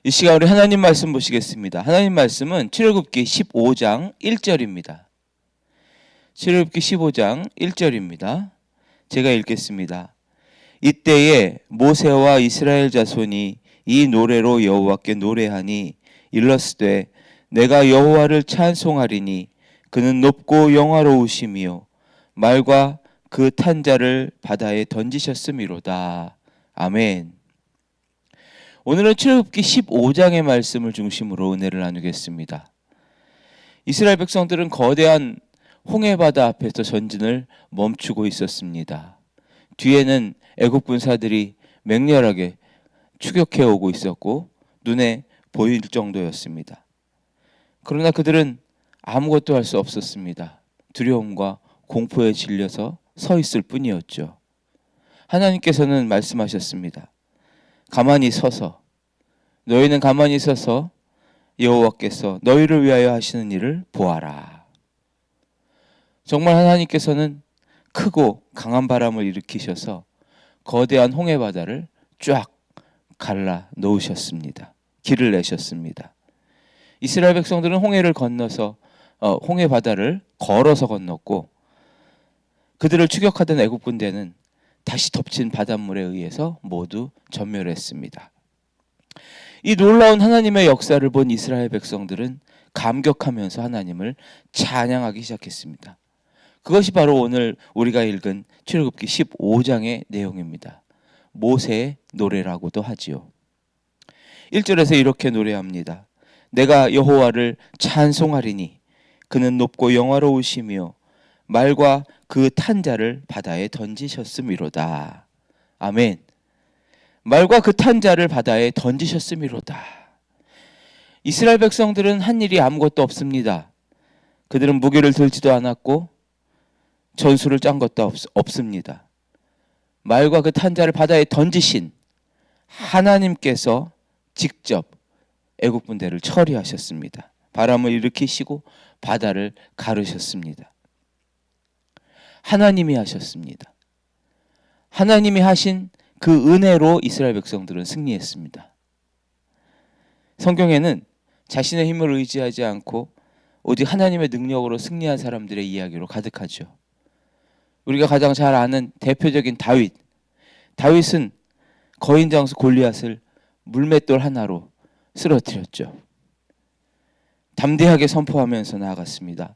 이 시간 우리 하나님 말씀 보시겠습니다. 하나님 말씀은 출애굽기 15장 1절입니다. 출애굽기 15장 1절입니다. 제가 읽겠습니다. 이때에 모세와 이스라엘 자손이 이 노래로 여호와께 노래하니 일러스되 내가 여호와를 찬송하리니 그는 높고 영화로우시며 말과 그 탄 자를 바다에 던지셨음이로다. 아멘. 오늘은 출애굽기 15장의 말씀을 중심으로 은혜를 나누겠습니다. 이스라엘 백성들은 거대한 홍해바다 앞에서 전진을 멈추고 있었습니다. 뒤에는 애국 군사들이 맹렬하게 추격해 오고 있었고 눈에 보일 정도였습니다. 그러나 그들은 아무것도 할 수 없었습니다. 두려움과 공포에 질려서 서 있을 뿐이었죠. 하나님께서는 말씀하셨습니다. 가만히 서서 너희는 가만히 서서 여호와께서 너희를 위하여 하시는 일을 보아라. 정말 하나님께서는 크고 강한 바람을 일으키셔서 거대한 홍해바다를 쫙 갈라 놓으셨습니다. 길을 내셨습니다. 이스라엘 백성들은 홍해를 건너서 홍해바다를 걸어서 건넜고 그들을 추격하던 애국 군대는 다시 덮친 바닷물에 의해서 모두 전멸했습니다. 이 놀라운 하나님의 역사를 본 이스라엘 백성들은 감격하면서 하나님을 찬양하기 시작했습니다. 그것이 바로 오늘 우리가 읽은 출애굽기 15장의 내용입니다. 모세의 노래라고도 하지요. 1절에서 이렇게 노래합니다. 내가 여호와를 찬송하리니 그는 높고 영화로우시며 말과 그 탄 자를 바다에 던지셨음이로다. 아멘. 말과 그 탄 자를 바다에 던지셨음이로다. 이스라엘 백성들은 한 일이 아무것도 없습니다. 그들은 무기를 들지도 않았고 전술을 짠 것도 없습니다. 말과 그 탄 자를 바다에 던지신 하나님께서 직접 애국 군대를 처리하셨습니다. 바람을 일으키시고 바다를 가르셨습니다. 하나님이 하셨습니다. 하나님이 하신 그 은혜로 이스라엘 백성들은 승리했습니다. 성경에는 자신의 힘을 의지하지 않고 오직 하나님의 능력으로 승리한 사람들의 이야기로 가득하죠. 우리가 가장 잘 아는 대표적인 다윗은 거인 장수 골리앗을 물맷돌 하나로 쓰러뜨렸죠. 담대하게 선포하면서 나아갔습니다.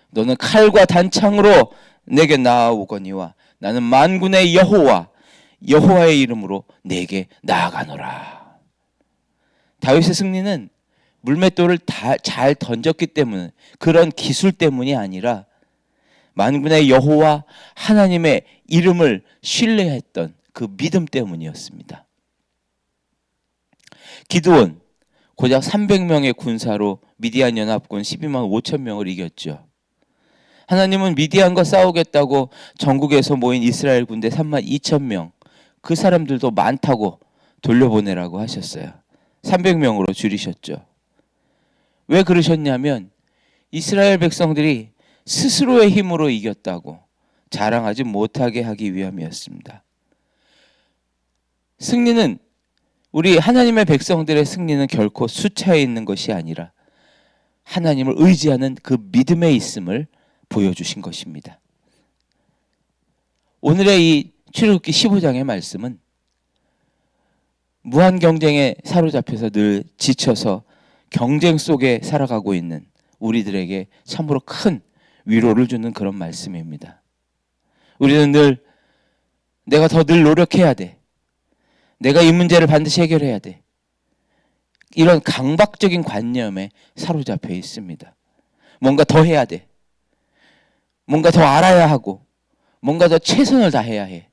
너는 칼과 단창으로 내게 나아오거니와 나는 만군의 여호와의 이름으로 내게 나아가노라. 다윗의 승리는 물맷돌을 잘 던졌기 때문, 그런 기술 때문이 아니라 만군의 여호와 하나님의 이름을 신뢰했던 그 믿음 때문이었습니다. 기드온 고작 300명의 군사로 미디안 연합군 12만 5천 명을 이겼죠. 하나님은 미디안과 싸우겠다고 전국에서 모인 이스라엘 군대 3만 2천 명, 그 사람들도 많다고 돌려보내라고 하셨어요. 300명으로 줄이셨죠. 왜 그러셨냐면 이스라엘 백성들이 스스로의 힘으로 이겼다고 자랑하지 못하게 하기 위함이었습니다. 승리는, 우리 하나님의 백성들의 승리는 결코 숫자에 있는 것이 아니라 하나님을 의지하는 그 믿음에 있음을 보여주신 것입니다. 오늘의 이 출애굽기 15장의 말씀은 무한 경쟁에 사로잡혀서 늘 지쳐서 경쟁 속에 살아가고 있는 우리들에게 참으로 큰 위로를 주는 그런 말씀입니다. 우리는 늘 내가 더 늘 노력해야 돼. 내가 이 문제를 반드시 해결해야 돼. 이런 강박적인 관념에 사로잡혀 있습니다. 뭔가 더 해야 돼. 뭔가 더 알아야 하고 뭔가 더 최선을 다해야 해.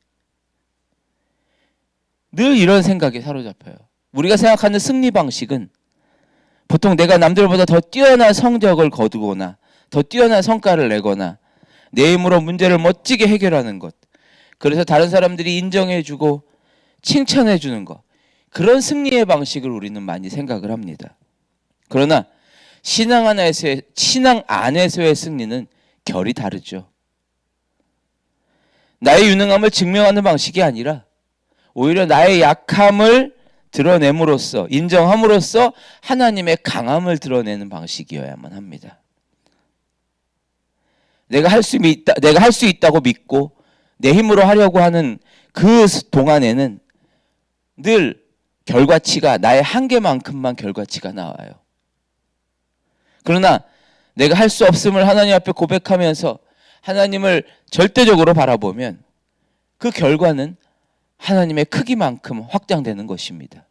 늘 이런 생각에 사로잡혀요. 우리가 생각하는 승리 방식은 보통 내가 남들보다 더 뛰어난 성적을 거두거나 더 뛰어난 성과를 내거나 내 힘으로 문제를 멋지게 해결하는 것, 그래서 다른 사람들이 인정해주고 칭찬해주는 것, 그런 승리의 방식을 우리는 많이 생각을 합니다. 그러나 신앙 안에서의 승리는 결이 다르죠. 나의 유능함을 증명하는 방식이 아니라 오히려 나의 약함을 드러냄으로써, 인정함으로써 하나님의 강함을 드러내는 방식이어야만 합니다. 내가 할 수 있다고 믿고 내 힘으로 하려고 하는 그 동안에는 늘 결과치가 나의 한계만큼만 결과치가 나와요. 그러나 내가 할 수 없음을 하나님 앞에 고백하면서 하나님을 절대적으로 바라보면 그 결과는 하나님의 크기만큼 확장되는 것입니다.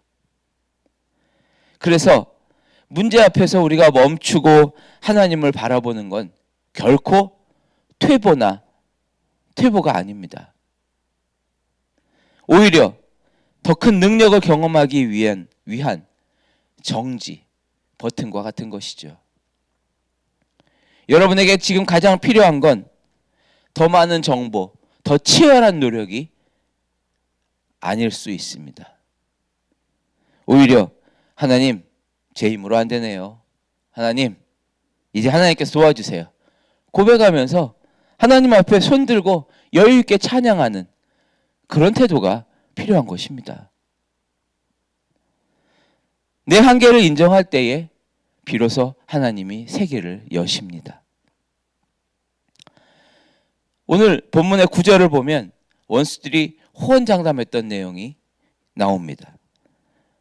그래서 문제 앞에서 우리가 멈추고 하나님을 바라보는 건 결코 퇴보가 아닙니다. 오히려 더 큰 능력을 경험하기 위한 정지 버튼과 같은 것이죠. 여러분에게 지금 가장 필요한 건 더 많은 정보, 더 치열한 노력이 아닐 수 있습니다. 오히려 하나님, 제 힘으로 안 되네요. 하나님, 이제 하나님께서 도와주세요. 고백하면서 하나님 앞에 손들고 여유 있게 찬양하는 그런 태도가 필요한 것입니다. 내 한계를 인정할 때에 비로소 하나님이 세계를 여십니다. 오늘 본문의 9절을 보면 원수들이 호언장담했던 내용이 나옵니다.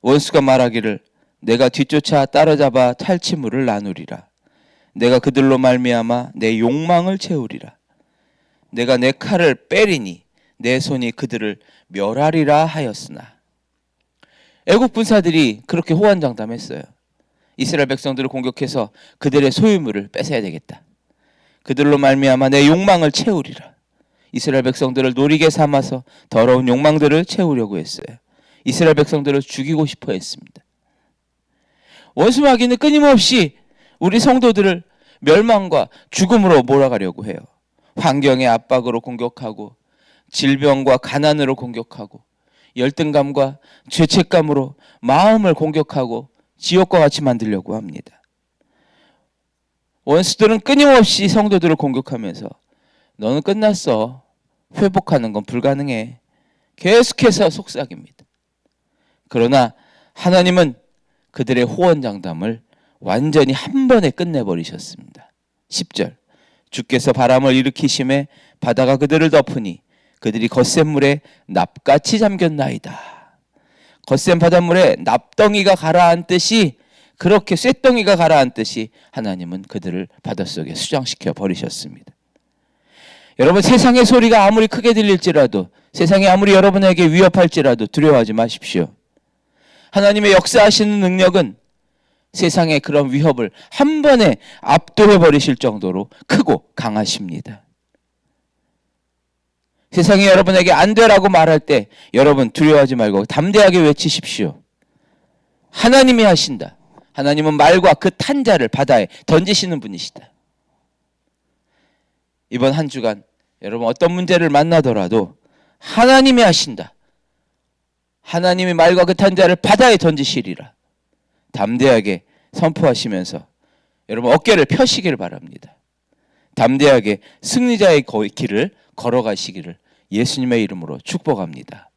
원수가 말하기를 내가 뒤쫓아 따라잡아 탈취물을 나누리라. 내가 그들로 말미암아 내 욕망을 채우리라. 내가 내 칼을 빼리니 내 손이 그들을 멸하리라 하였으나. 애국 군사들이 그렇게 호언장담했어요. 이스라엘 백성들을 공격해서 그들의 소유물을 뺏어야 되겠다. 그들로 말미암아 내 욕망을 채우리라. 이스라엘 백성들을 노리게 삼아서 더러운 욕망들을 채우려고 했어요. 이스라엘 백성들을 죽이고 싶어 했습니다. 원수 마귀는 끊임없이 우리 성도들을 멸망과 죽음으로 몰아가려고 해요. 환경의 압박으로 공격하고 질병과 가난으로 공격하고 열등감과 죄책감으로 마음을 공격하고 지옥과 같이 만들려고 합니다. 원수들은 끊임없이 성도들을 공격하면서 너는 끝났어. 회복하는 건 불가능해. 계속해서 속삭입니다. 그러나 하나님은 그들의 호언장담을 완전히 한 번에 끝내버리셨습니다. 10절 주께서 바람을 일으키심에 바다가 그들을 덮으니 그들이 거센 물에 납같이 잠겼나이다. 거센 바닷물에 납덩이가 가라앉듯이 그렇게 쇳덩이가 가라앉듯이 하나님은 그들을 바닷속에 수장시켜 버리셨습니다. 여러분 세상의 소리가 아무리 크게 들릴지라도 세상이 아무리 여러분에게 위협할지라도 두려워하지 마십시오. 하나님의 역사하시는 능력은 세상의 그런 위협을 한 번에 압도해 버리실 정도로 크고 강하십니다. 세상이 여러분에게 안 되라고 말할 때 여러분 두려워하지 말고 담대하게 외치십시오. 하나님이 하신다. 하나님은 말과 그 탄자를 바다에 던지시는 분이시다. 이번 한 주간 여러분 어떤 문제를 만나더라도 하나님이 하신다. 하나님이 말과 그 탄자를 바다에 던지시리라. 담대하게 선포하시면서 여러분 어깨를 펴시기를 바랍니다. 담대하게 승리자의 길을 걸어가시기를 예수님의 이름으로 축복합니다.